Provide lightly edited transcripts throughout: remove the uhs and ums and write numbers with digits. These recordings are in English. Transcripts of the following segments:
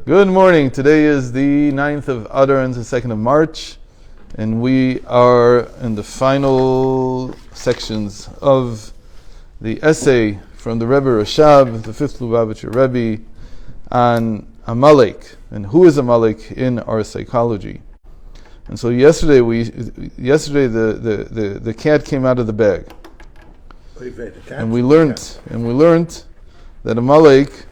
Good morning. Today is the 9th of Adar and the 2nd of March, and we are in the final sections of the essay from the Rebbe Rashab, the 5th Lubavitcher Rebbe, on Amalek, and who is Amalek in our psychology. And so yesterday the cat came out of the bag. And we learned that Amalek,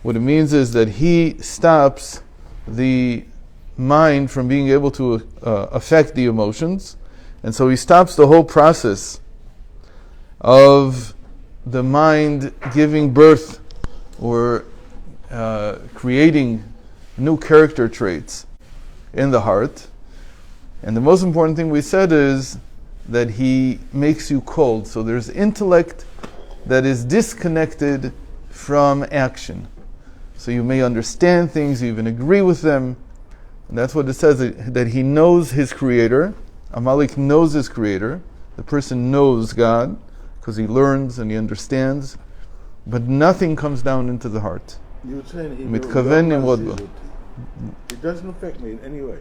what it means is that he stops the mind from being able to affect the emotions, and so he stops the whole process of the mind giving birth or creating new character traits in the heart. And the most important thing we said is that he makes you cold. So there's intellect that is disconnected from action. So you may understand things, you even agree with them. And that's what it says, that he knows his creator. Amalek knows his creator. The person knows God because he learns and he understands. But nothing comes down into the heart. You were saying It doesn't affect me in any way.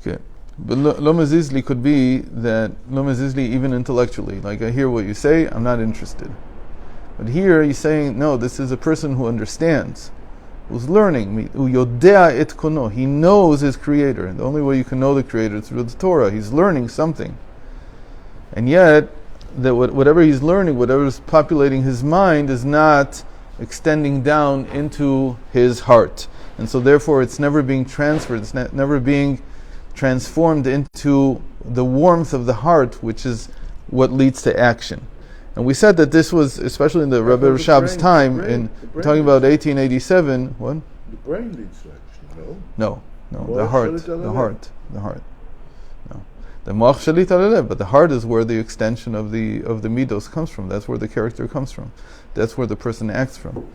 Okay. But lo mezizli could be that lo mezizli even intellectually. Like, I hear what you say, I'm not interested. But here he's saying, no, this is a person who understands, who's learning. Yodea et kono. He knows his creator. And the only way you can know the creator is through the Torah. He's learning something. And yet, that whatever he's learning, whatever is populating his mind is not extending down into his heart. And so therefore it's never being transferred, it's never being transformed into the warmth of the heart, which is what leads to action. And we said that this was, especially in the Rebbe Rashab's time, we're talking about 1887, what? The brain leads to action, no? No, the heart. No. The moach shalit aleh, but the heart is where the extension of the midos comes from. That's where the character comes from. That's where the person acts from.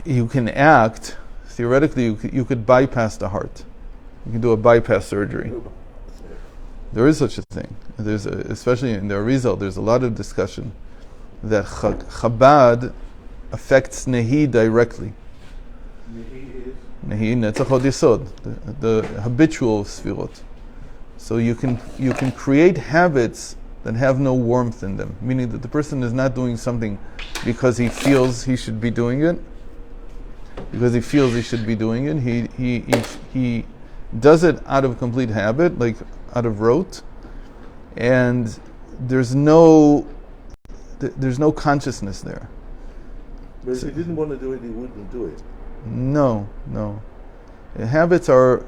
You can act, theoretically, you could bypass the heart. You can do a bypass surgery. There is such a thing. Especially in the Arizal, there's a lot of discussion that Chabad affects Nehi directly. Nehi netzach od yesod, the habitual sfirot. So you can create habits that have no warmth in them, meaning that the person is not doing something because he feels he should be doing it. He does it out of complete habit, like out of rote, and there's no consciousness there. But if he didn't want to do it, he wouldn't do it. No. Habits are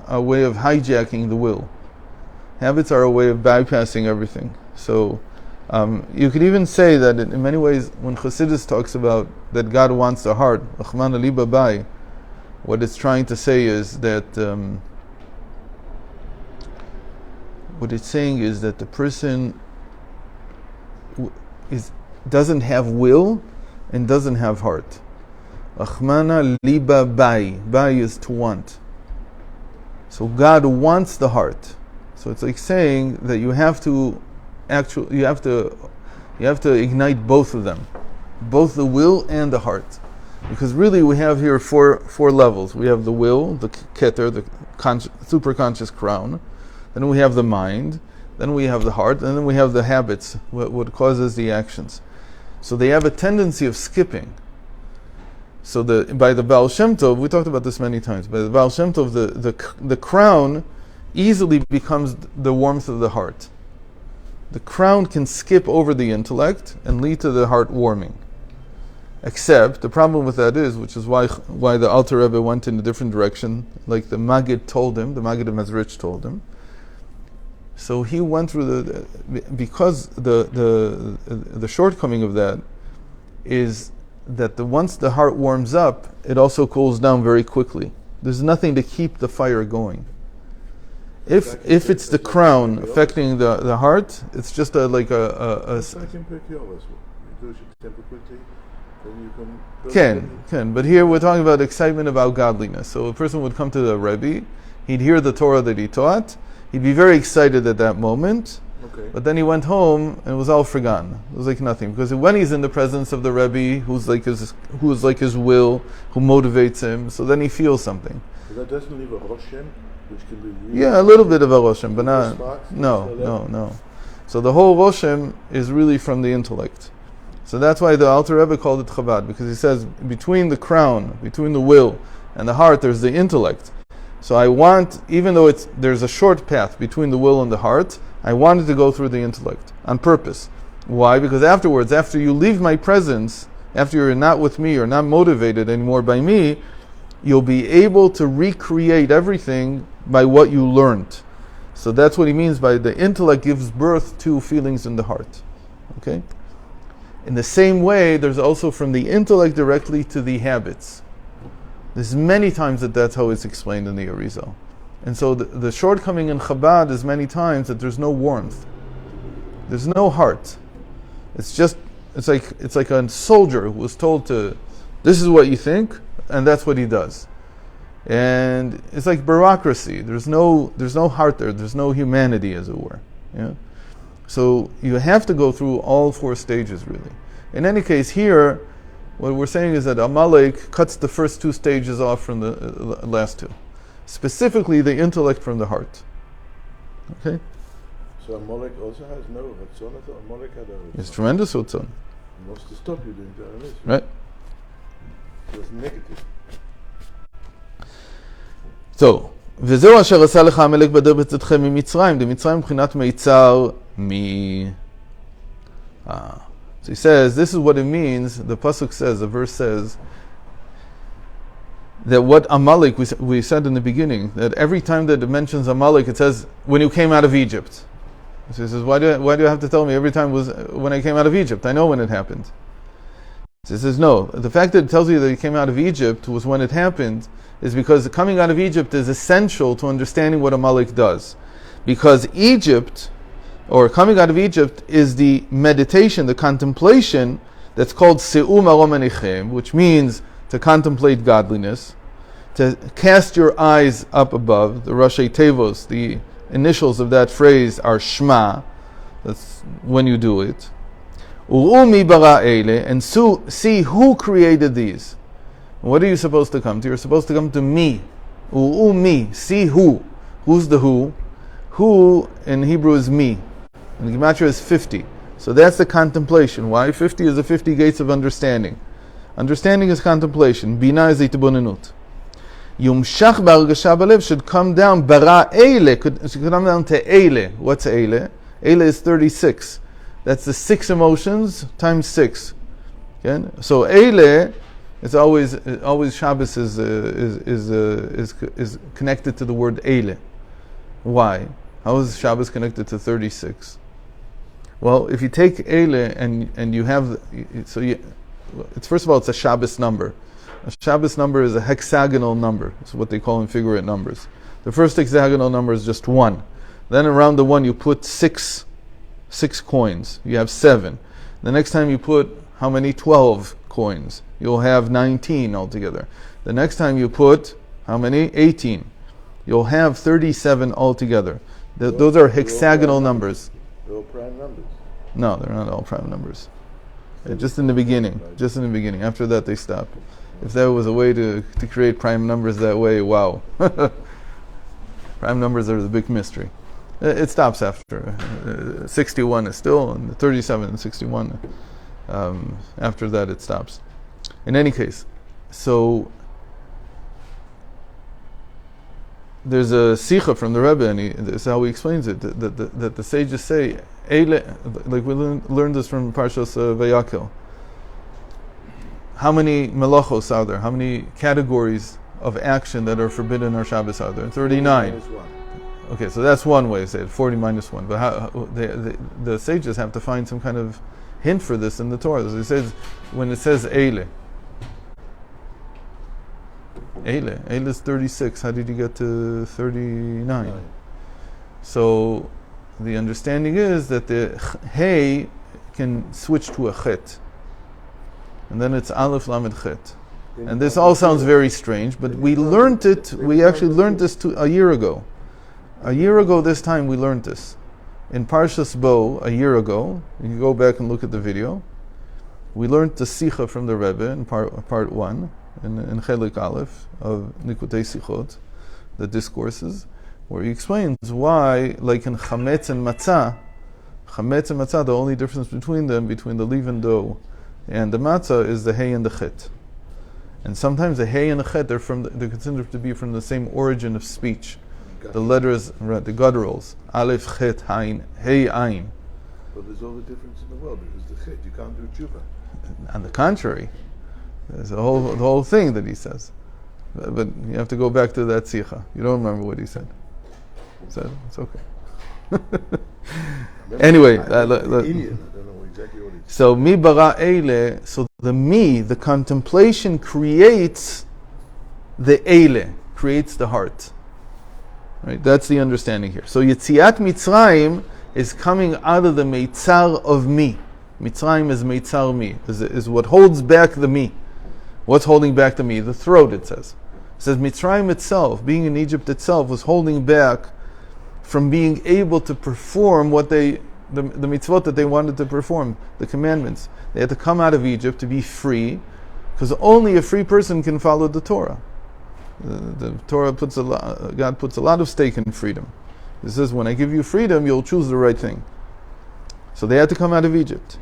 a way of hijacking the will. Habits are a way of bypassing everything. So you could even say that in many ways, when Chasidut talks about that God wants the heart, Achman Ali Babai, what it's trying to say is that what it's saying is that the person doesn't have will and doesn't have heart. Achmana liba bai. Bai is to want. So God wants the heart. So it's like saying that you have to ignite both of them, both the will and the heart, because really we have here four levels. We have the will, the keter, the superconscious crown. Then we have the mind. Then we have the heart, and then we have the habits, what causes the actions. So they have a tendency of skipping. So by the Baal Shem Tov, we talked about this many times. By the Baal Shem Tov, the crown easily becomes the warmth of the heart. The crown can skip over the intellect and lead to the heart warming. Except the problem with that is, which is why the Alter Rebbe went in a different direction, like the Maggid told him, the Maggid of Mezrich told him. So he went through because the shortcoming of that is that once the heart warms up, it also cools down very quickly. There's nothing to keep the fire going. If it's the crown affecting the heart, it's just like a can. But here we're talking about excitement about godliness. So a person would come to the Rebbe, he'd hear the Torah that he taught, he'd be very excited at that moment, Okay. But then he went home and it was all forgotten. It was like nothing. Because when he's in the presence of the Rebbe, who's like his will, who motivates him, so then he feels something. But that doesn't leave a Roshem, which can be really Yeah, a little bit of a Roshem, but not. smart, No. So the whole Roshem is really from the intellect. So that's why the Alter Rebbe called it Chabad, because he says between the crown, between the will and the heart, there's the intellect. So I want, even though there's a short path between the will and the heart, I wanted to go through the intellect on purpose. Why? Because afterwards, after you leave my presence, after you're not with me, or not motivated anymore by me, you'll be able to recreate everything by what you learned. So that's what he means by the intellect gives birth to feelings in the heart. Okay? In the same way, there's also from the intellect directly to the habits. There's many times that's how it's explained in the Arizal. And so the shortcoming in Chabad is many times that there's no warmth. There's no heart. It's like a soldier who was told to, this is what you think, and that's what he does. And it's like bureaucracy. There's no heart there. There's no humanity, as it were. Yeah? So you have to go through all 4 stages, really. In any case, here, what we're saying is that Amalek cuts the first 2 stages off from the last 2. Specifically, the intellect from the heart. Okay? So Amalek also has no Ratzon. I thought Amalek had a Ratzon. It's tremendous Ratzon. He wants to stop you doing Jaranis. Right? So it's negative. So, וזהו אשר עשה לך עמלק בדרך בצאתכם ממצרים, דמצרים מבחינת מיצר So he says, this is what it means, the pasuk says, the verse says, that what Amalek, we said in the beginning, that every time that it mentions Amalek, it says, when you came out of Egypt. So he says, why do you have to tell me every time was when I came out of Egypt? I know when it happened. So he says, no, the fact that it tells you that he came out of Egypt was when it happened, is because coming out of Egypt is essential to understanding what Amalek does. Because Egypt, or coming out of Egypt, is the meditation, the contemplation, that's called Se'u Marom Enechem, which means to contemplate godliness, to cast your eyes up above. The Rashi Tevos, the initials of that phrase are Shema, that's when you do it. U'u mi bara eile, and see who created these. What are you supposed to come to? You're supposed to come to me. U'u mi, see who. Who's the who? Who in Hebrew is me. And the Gematria is 50. So that's the contemplation. Why? 50 is the 50 gates of understanding. Understanding is contemplation. Bina is itibonenut. Yumshach b'argasha b'alev should come down. Bara eile should come down to eile. What's eile? Eile is 36. That's the 6 emotions times 6. Okay? So eile is always Shabbos is connected to the word eile. Why? How is Shabbos connected to 36? Well, if you take eile and you have, it's first of all, it's a Shabbos number. A Shabbos number is a hexagonal number. It's what they call in figurate numbers. The first hexagonal number is just 1. Then around the 1 you put 6 coins. You have 7. The next time you put how many? 12 coins. You'll have 19 altogether. The next time you put how many? 18. You'll have 37 altogether. Those are hexagonal numbers. They're all prime numbers. No, they're not all prime numbers. Just in the beginning. Just in the beginning. After that, they stop. If there was a way to create prime numbers that way, wow. Prime numbers are the big mystery. It stops after. 61 is still, and 37 and 61. After that, it stops. In any case, so there's a sikha from the Rebbe, and this is how he explains it, that the sages say, like we learned this from Parshas Vayakel. How many melachos are there? How many categories of action that are forbidden in our Shabbos are there? 39. Okay, so that's one way to say it, 40 minus 1. But how, the sages have to find some kind of hint for this in the Torah. It says, when it says Eile is 36. How did you get to 39? So the understanding is that the Hey can switch to a Chet. And then it's Aleph Lamed Chet. And this all sounds very strange, but we learned it, we actually learned this a year ago. A year ago this time we learned this. in Parshas Bo a year ago, you can go back and look at the video, we learned the Sicha from the Rebbe in part 1, in Chelik Aleph of Likutei Sichot, the discourses, where he explains why, like in Chametz and Matzah, the only difference between them, between the leavened dough and the matzah, is the hay and the chet. And sometimes the hay and the chet, they're considered to be from the same origin of speech. The letters, the gutturals, Aleph, Chet, Hain, Hey, Ain. But there's all the difference in the world, because the chet, you can't do tshuva. On the contrary, there's the whole thing that he says. But you have to go back to that sicha. You don't remember what he said. It's okay. Anyway, I don't know exactly what he said. so mi bara eile, so the me, the contemplation creates the eile, creates the heart. Right? That's the understanding here. So Yetziat Mitzrayim is coming out of the meitzar of me. Mitzrayim is meitzar me, is what holds back the me. What's holding back the me? The throat, it says. It says Mitzrayim itself, being in Egypt itself, was holding back from being able to perform what the mitzvot that they wanted to perform, the commandments. They had to come out of Egypt to be free, because only a free person can follow the Torah. The Torah God puts a lot of stake in freedom. It says, when I give you freedom, you'll choose the right thing. So they had to come out of Egypt.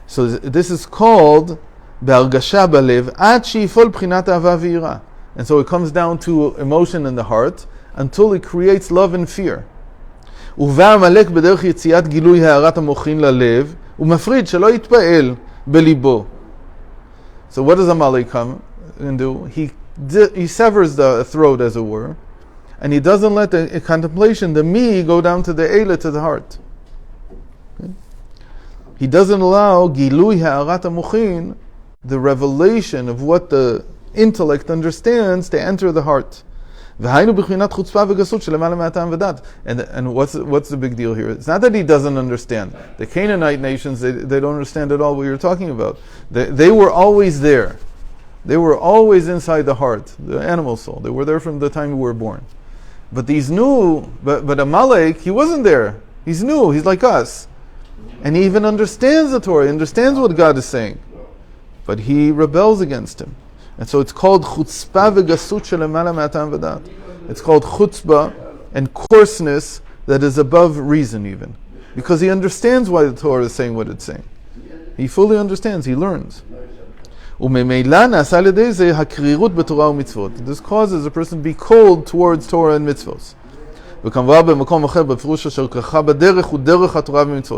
So this is called Be'argasha balev ad she'ifol b'chinat ahava v'yira. And so it comes down to emotion in the heart until it creates love and fear. ובא עמלק בדרך יציאת גילוי הערת המוחין ללב ומפריד שלא יתפעל בליבו. So what does Amalek come and do? He severs the throat, as it were, and he doesn't let the contemplation, the me, go down to the eile, to the heart. Okay? He doesn't allow gilui ha'arat ha'mochin, the revelation of what the intellect understands, to enter the heart. And what's the big deal here? It's not that he doesn't understand. The Canaanite nations, they don't understand at all what you're talking about. They were always there. They were always inside the heart, the animal soul. They were there from the time we were born. But these new, but Amalek, he wasn't there. He's new. He's like us. And he even understands the Torah. He understands what God is saying. But he rebels against him. And so it's called chutzpah v'gasut shelemala ma'atam v'dat. It's called chutzpah and coarseness that is above reason even. Because he understands why the Torah is saying what it's saying. He fully understands. He learns. This causes a person to be cold towards Torah and mitzvot.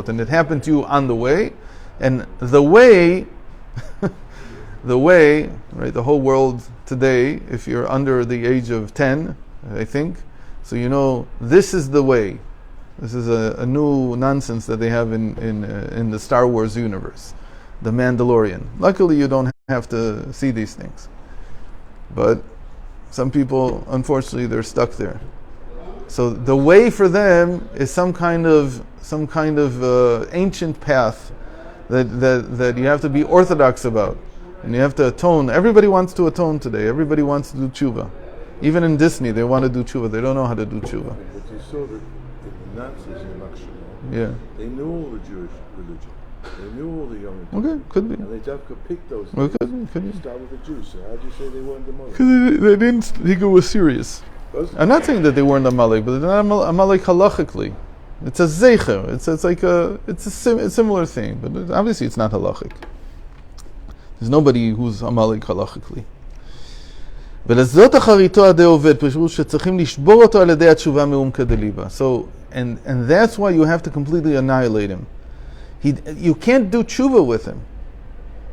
And it happened to you on the way. And the way, right, the whole world today, if you're under the age of 10, I think, so you know, this is the way. This is a new nonsense that they have in the Star Wars universe. The Mandalorian. Luckily, you don't have to see these things. But some people, unfortunately, they're stuck there. So the way for them is some kind of ancient path that you have to be orthodox about. And you have to atone. Everybody wants to atone today. Everybody wants to do tshuva. Even in Disney, they want to do tshuva. They don't know how to do tshuva. But you saw that the Nazis in Russia, they knew all the Jewish religion. They knew all the young people. Okay, could be. And they just picked those. Well, could be. Start with the Jews. So how do you say they weren't the Muslims? Because they didn't think it was serious. I'm not saying that they weren't Amalek, but they're not Amalek halachically. It's a zeicher. It's like a similar thing, but obviously it's not halachic. There's nobody who's Amalek halachically. ולזאת אחריתו עדי עובד, פשוט שצריכים לשבור אותו על ידי התשובה מעומקא דליבה. So, and that's why you have to completely annihilate him. You can't do tshuva with him.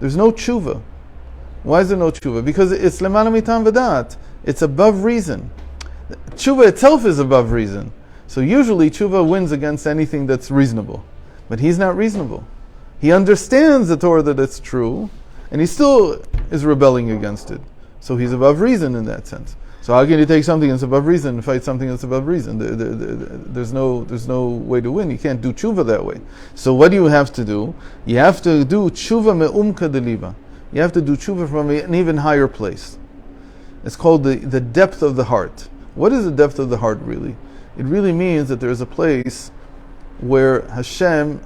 There's no tshuva. Why is there no tshuva? Because it's lemala mitam v'dat. It's above reason. Tshuva itself is above reason. So usually tshuva wins against anything that's reasonable. But he's not reasonable. He understands the Torah that it's true, and he still is rebelling against it. So he's above reason in that sense. So how can you take something that's above reason and fight something that's above reason? There's no way to win. You can't do tshuva that way. So what do you have to do? You have to do tshuva me'umka deliva. You have to do tshuva from an even higher place. It's called the depth of the heart. What is the depth of the heart really? It really means that there is a place where Hashem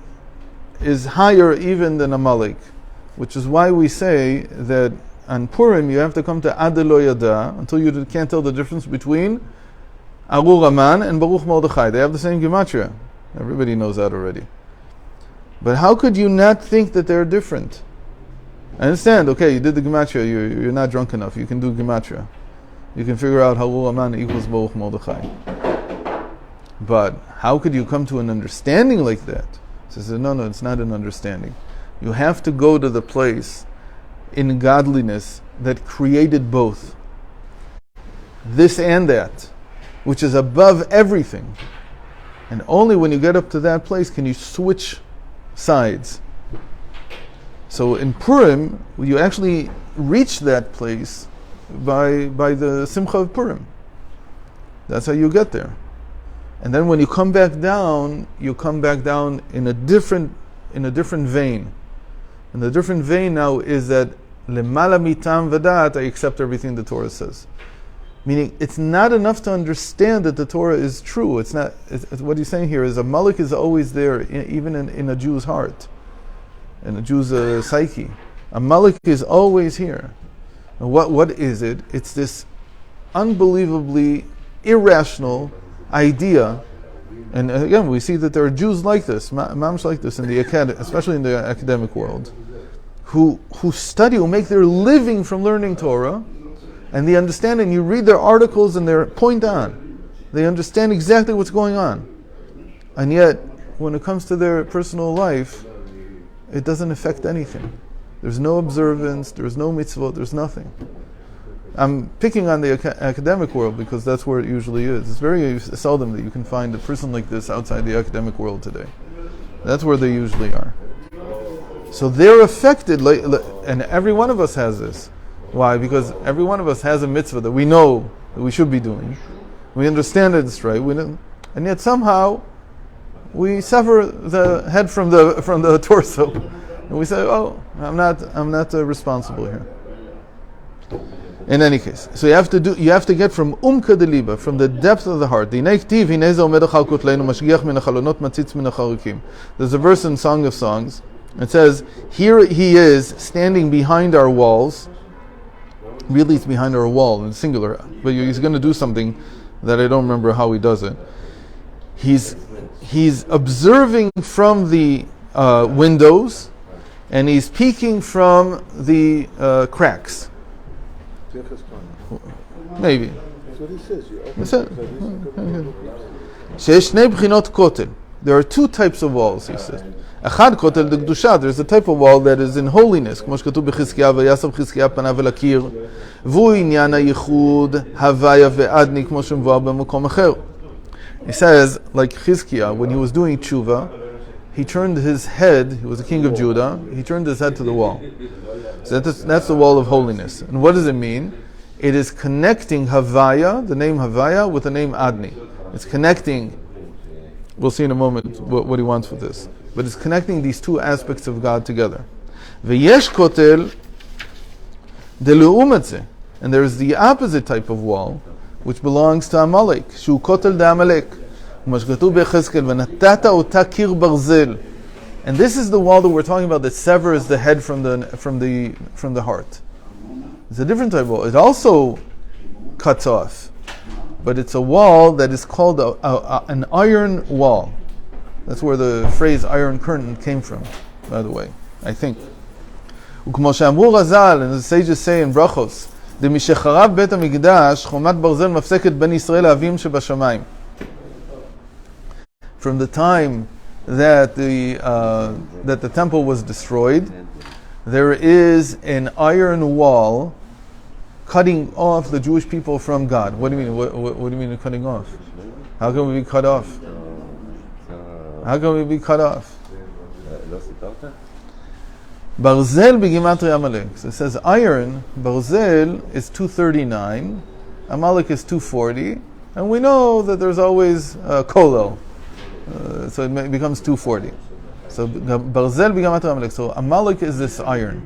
is higher even than Amalek, which is why we say that on Purim you have to come to Adelo Yada until you can't tell the difference between Arur Aman and Baruch Mordechai. They have the same gematria. Everybody knows that already. But how could you not think that they're different? I understand, okay, you did the gematria, you're not drunk enough, you can do gematria. You can figure out how Arur Aman equals Baruch Mordechai. But how could you come to an understanding like that? He says, no, it's not an understanding. You have to go to the place in godliness that created both. This and that, which is above everything. And only when you get up to that place can you switch sides. So in Purim, you actually reach that place by the Simcha of Purim. That's how you get there. And then when you come back down in a different vein. And the different vein now is that Lemala mitam v'dat, I accept everything the Torah says. Meaning, it's not enough to understand that the Torah is true. It's not. What he's saying here is Amalek is always there, even in a Jew's heart, in a Jew's psyche. Amalek is always here. And what is it? It's this unbelievably irrational idea. And again, we see that there are Jews like this, mamish like this, especially in the academic world, who study, who make their living from learning Torah. And they understand, and you read their articles and they're point on. They understand exactly what's going on. And yet, when it comes to their personal life, it doesn't affect anything. There's no observance, there's no mitzvot, there's nothing. I'm picking on the academic world because that's where it usually is. It's very seldom that you can find a person like this outside the academic world today. That's where they usually are. So they're affected, and every one of us has this. Why? Because every one of us has a mitzvah that we know that we should be doing. We understand that it's right, and yet somehow we sever the head from the torso, and we say, "Oh, I'm not responsible here." In any case, so you have to get from umka de liba, from the depth of the heart. There's a verse in Song of Songs. It says, "Here he is standing behind our walls." Really, it's behind our wall in singular, but he's going to do something that I don't remember how he does it. He's observing from the windows, and he's peeking from the cracks. Maybe. That's what he says. There are two types of walls, he says. Echad kotel de kedusha. There's a type of wall that is in holiness. כמו שכתוב בחזקיה, וישם חזקיה פניו אל הקיר, והוא עניין הייחוד, הוויה ועדני, כמו שמבואר במקום אחר. He says, like Chizkiah, when he was doing tshuva, he turned his head, he was the king of Judah, he turned his head to the wall. So that's the wall of holiness. And what does it mean? It is connecting Havaya, the name Havaya, with the name Adni. It's connecting, we'll see in a moment what he wants with this. But it's connecting these two aspects of God together. V'yesh kotel deleumatze. And there is the opposite type of wall, which belongs to Amalek. Shu kotel de Amalek. And this is the wall that we're talking about that severs the head from the heart. It's a different type of wall. It also cuts off, but it's a wall that is called an iron wall. That's where the phrase iron curtain came from, by the way, I think. וכמו שאמרו רז"ל, and the sages say in brachos, דמשחרב בית המקדש חומת ברזל מפסקת בין ישראל לאבים שבשמיים. From the time that the temple was destroyed, there is an iron wall cutting off the Jewish people from God. What do you mean? What do you mean cutting off? How can we be cut off? How can we be cut off? Barzel b'gematria Amalek. So it says iron, Barzel is 239, Amalek is 240, and we know that there's always kolel. So it becomes 240. So Barzel b'gematria Amalek. So Amalek is this iron.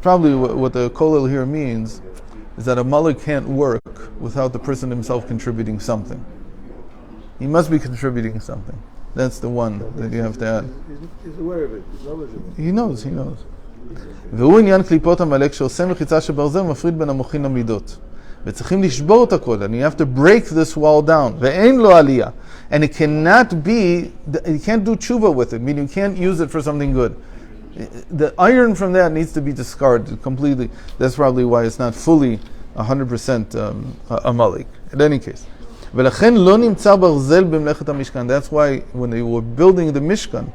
Probably what the kolel here means is that Amalek can't work without the person himself contributing something. he must be contributing something. That's the one that you have to add. He's aware of it. He's knowledgeable. He knows. והוא עניין קליפות עמלק שעושה מחיצה של ברזל ומפריד בין המוחין למידות. וצריכים לשבור את הכל, and you have to break this wall down. ואין לו עלייה. And it cannot be, you can't do tshuva with it, meaning you can't use it for something good. The iron from that needs to be discarded completely. That's probably why it's not fully 100% Amalek. In any case. ולכן לא נמצא ברזל במלאכת המשכן. That's why when they were building the Mishkan,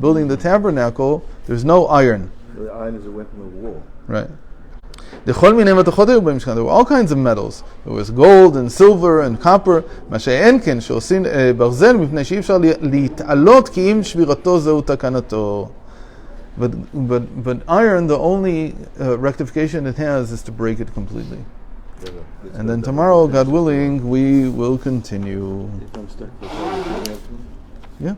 building the tabernacle, there's no iron. The iron is a went in the wall. Right. לכל מיני מתכות היו במשכן. There were all kinds of metals. There was gold and silver and copper. מה שאין כן שעושים ברזל מפני שאי אפשר להתעלות כי אם שבירתו זהו תקנתו. But iron, the only rectification it has is to break it completely. And then tomorrow, God willing, we will continue. Yeah.